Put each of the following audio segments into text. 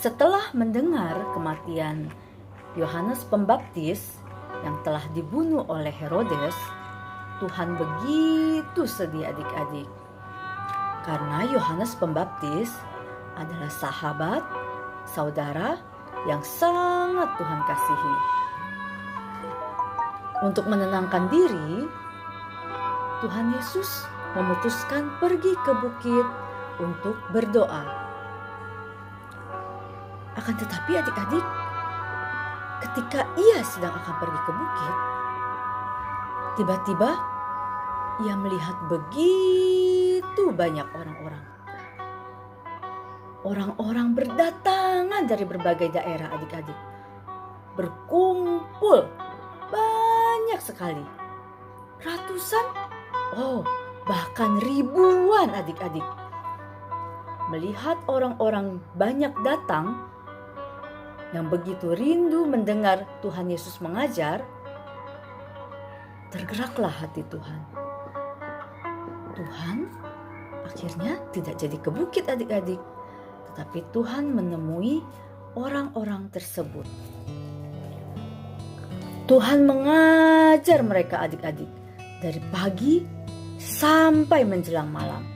Setelah mendengar kematian Yohanes Pembaptis yang telah dibunuh oleh Herodes, Tuhan begitu sedih adik-adik. Karena Yohanes Pembaptis adalah sahabat, saudara yang sangat Tuhan kasihi. Untuk menenangkan diri, Tuhan Yesus memutuskan pergi ke bukit untuk berdoa. Akan tetapi adik-adik, ketika ia sedang akan pergi ke bukit, tiba-tiba ia melihat begitu banyak orang-orang. Orang-orang berdatangan dari berbagai daerah adik-adik. Berkumpul banyak sekali. Ratusan, bahkan ribuan adik-adik. Melihat orang-orang banyak datang, yang begitu rindu mendengar Tuhan Yesus mengajar, tergeraklah hati Tuhan. Tuhan akhirnya tidak jadi ke bukit adik-adik, tetapi Tuhan menemui orang-orang tersebut. Tuhan mengajar mereka adik-adik dari pagi sampai menjelang malam.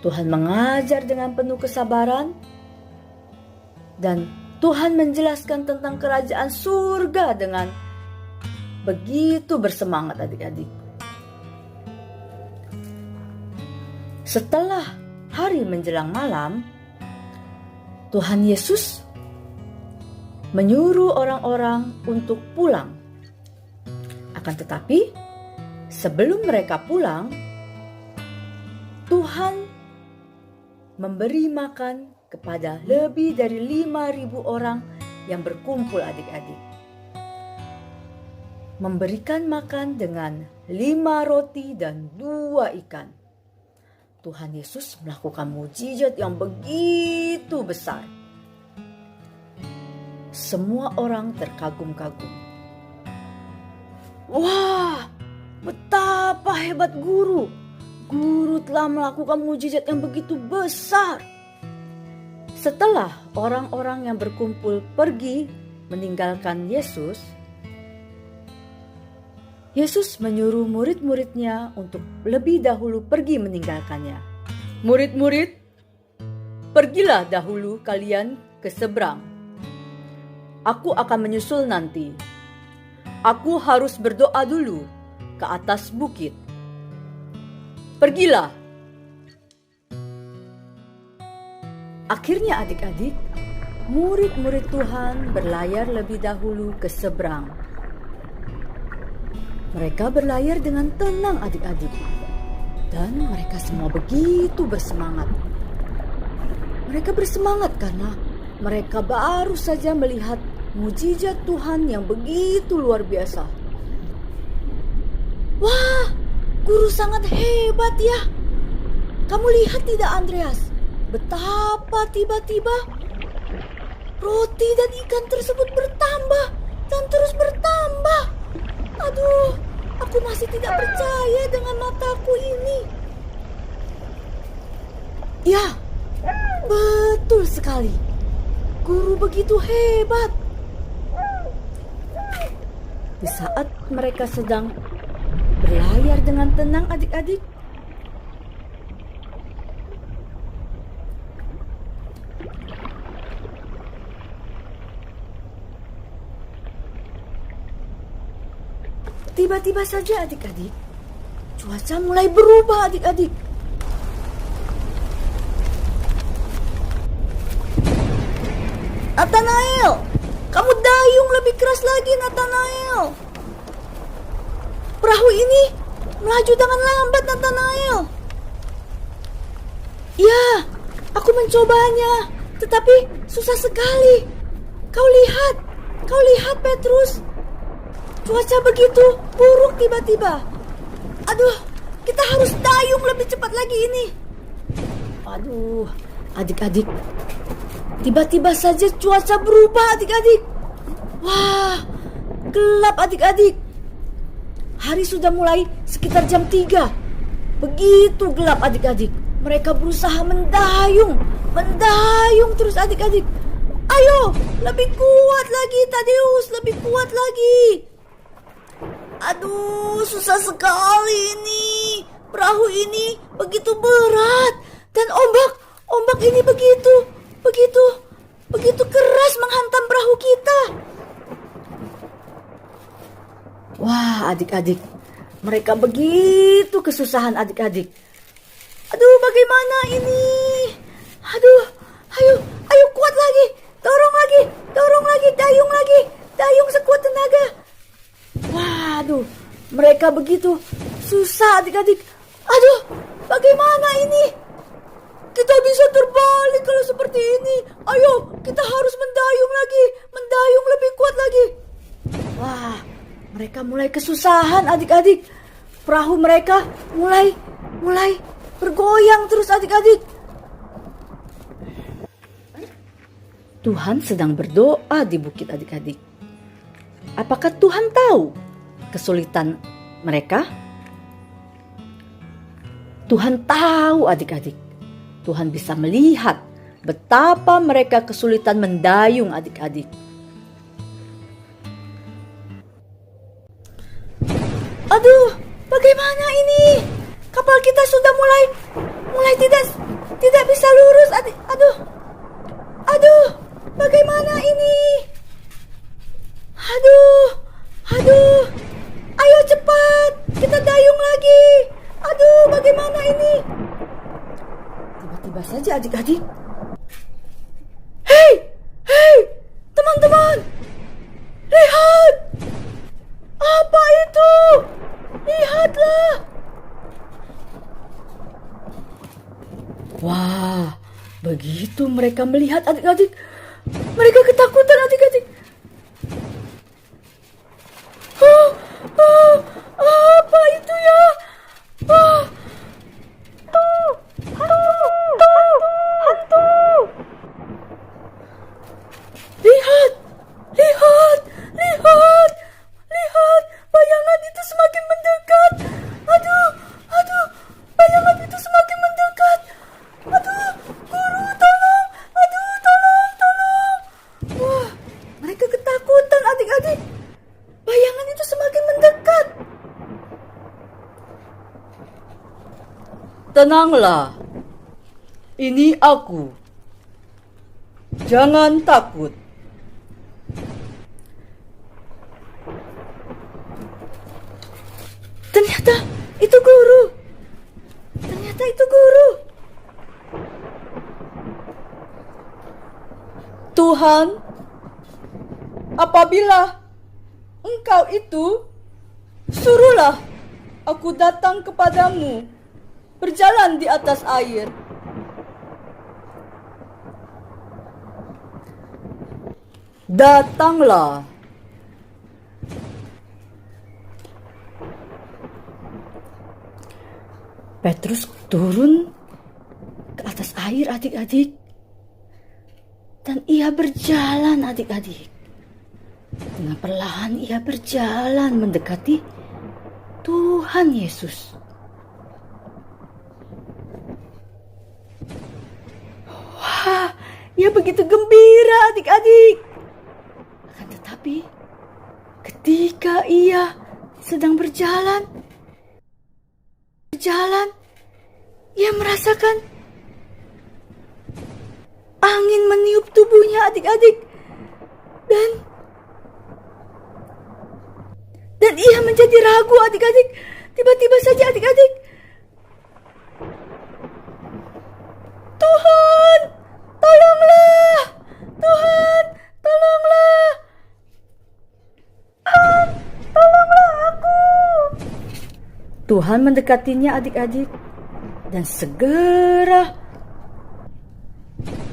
Tuhan mengajar dengan penuh kesabaran, dan Tuhan menjelaskan tentang kerajaan surga dengan begitu bersemangat adik-adik. Setelah hari menjelang malam, Tuhan Yesus menyuruh orang-orang untuk pulang. Akan tetapi, sebelum mereka pulang, Tuhan memberi makan kepada lebih dari 5.000 orang yang berkumpul adik-adik. Memberikan makan dengan 5 roti dan 2 ikan. Tuhan Yesus melakukan mukjizat yang begitu besar. Semua orang terkagum-kagum. Wah, betapa hebat guru! Guru telah melakukan mukjizat yang begitu besar. Setelah orang-orang yang berkumpul pergi meninggalkan Yesus, Yesus menyuruh murid-muridnya untuk lebih dahulu pergi meninggalkannya. Murid-murid, pergilah dahulu kalian ke seberang. Aku akan menyusul nanti. Aku harus berdoa dulu ke atas bukit. Pergilah. Akhirnya adik-adik, murid-murid Tuhan berlayar lebih dahulu ke seberang. Mereka berlayar dengan tenang adik-adik. Dan mereka semua begitu bersemangat. Mereka bersemangat karena mereka baru saja melihat mukjizat Tuhan yang begitu luar biasa. Wah, guru sangat hebat ya. Kamu lihat tidak Andreas? Betapa tiba-tiba roti dan ikan tersebut bertambah dan terus bertambah. Aduh, aku masih tidak percaya dengan mataku ini. Ya, betul sekali. Guru begitu hebat. Di saat mereka sedang berlayar dengan tenang adik-adik, tiba-tiba saja adik-adik, cuaca mulai berubah adik-adik. Nathanael, kamu dayung lebih keras lagi Nathanael. Perahu ini melaju dengan lambat Nathanael. Ya, aku mencobanya, tetapi susah sekali. Kau lihat Petrus. Cuaca begitu buruk tiba-tiba. Aduh, kita harus dayung lebih cepat lagi ini. Aduh, adik-adik. Tiba-tiba saja cuaca berubah adik-adik. Wah, gelap adik-adik. Hari sudah mulai sekitar jam 3. Begitu gelap adik-adik. Mereka berusaha mendayung terus adik-adik. Ayo, lebih kuat lagi Tadeus, lebih kuat lagi. Aduh, susah sekali ini. Perahu ini begitu berat dan ombak ini begitu keras menghantam perahu kita. Wah, adik-adik, mereka begitu kesusahan adik-adik. Aduh, bagaimana ini? Aduh, ayo kuat lagi. Dorong lagi, dayung sekuat tenaga. Waduh, mereka begitu susah adik-adik. Aduh, bagaimana ini? Kita bisa terbalik kalau seperti ini. Ayo, kita harus mendayung lebih kuat lagi. Wah, mereka mulai kesusahan adik-adik. Perahu mereka mulai bergoyang terus adik-adik. Tuhan sedang berdoa di bukit adik-adik. Apakah Tuhan tahu kesulitan mereka? Tuhan tahu adik-adik. Tuhan bisa melihat betapa mereka kesulitan mendayung adik-adik. Aduh, bagaimana ini? Kapal kita sudah mulai tidak bisa lurus. Aduh, bagaimana ini? Aduh, ayo cepat, kita dayung lagi. Aduh, bagaimana ini? Tiba-tiba saja adik-adik. Hei, teman-teman, lihat. Apa itu? Lihatlah. Wah, begitu mereka melihat adik-adik. Mereka ketakutan adik-adik. Apa itu ya? Hantu. Lihat. Bayangan itu semakin mendekat. Aduh, bayangan itu semakin mendekat. Aduh, guru tolong. Tolong. Wah, mereka ketakutan adik-adik. Bayangan itu semakin mendekat. Tenanglah. Ini aku. Jangan takut. Ternyata itu guru. Tuhan, apabila Engkau itu, suruhlah aku datang kepadamu, berjalan di atas air. Datanglah. Petrus turun ke atas air adik-adik. Dan ia berjalan adik-adik. Dengan perlahan ia berjalan mendekati Tuhan Yesus. Wah, ia begitu gembira adik-adik. Akan tetapi ketika ia sedang berjalan, ia merasakan angin meniup tubuhnya adik-adik. Dan ia menjadi ragu adik-adik. Tiba-tiba saja adik-adik. Tuhan, tolonglah. Tuhan, tolonglah. Tuhan, tolonglah aku. Tuhan mendekatinya adik-adik. Dan segera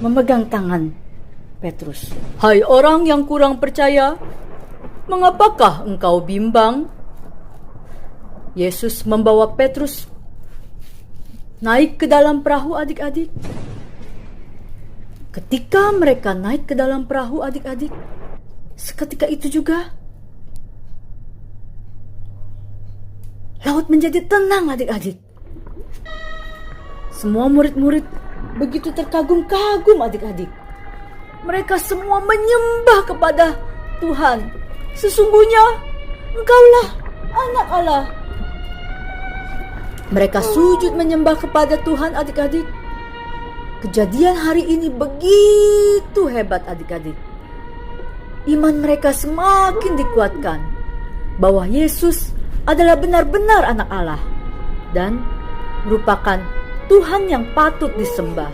memegang tangan Petrus. Hai orang yang kurang percaya, mengapakah engkau bimbang? Yesus membawa Petrus naik ke dalam perahu adik-adik. Ketika mereka naik ke dalam perahu adik-adik, seketika itu juga laut menjadi tenang adik-adik. Semua murid-murid begitu terkagum-kagum adik-adik. Mereka semua menyembah kepada Tuhan. Sesungguhnya Engkaulah Anak Allah. Mereka sujud menyembah kepada Tuhan adik-adik. Kejadian hari ini begitu hebat adik-adik. Iman mereka semakin dikuatkan bahwa Yesus adalah benar-benar Anak Allah dan merupakan Tuhan yang patut disembah.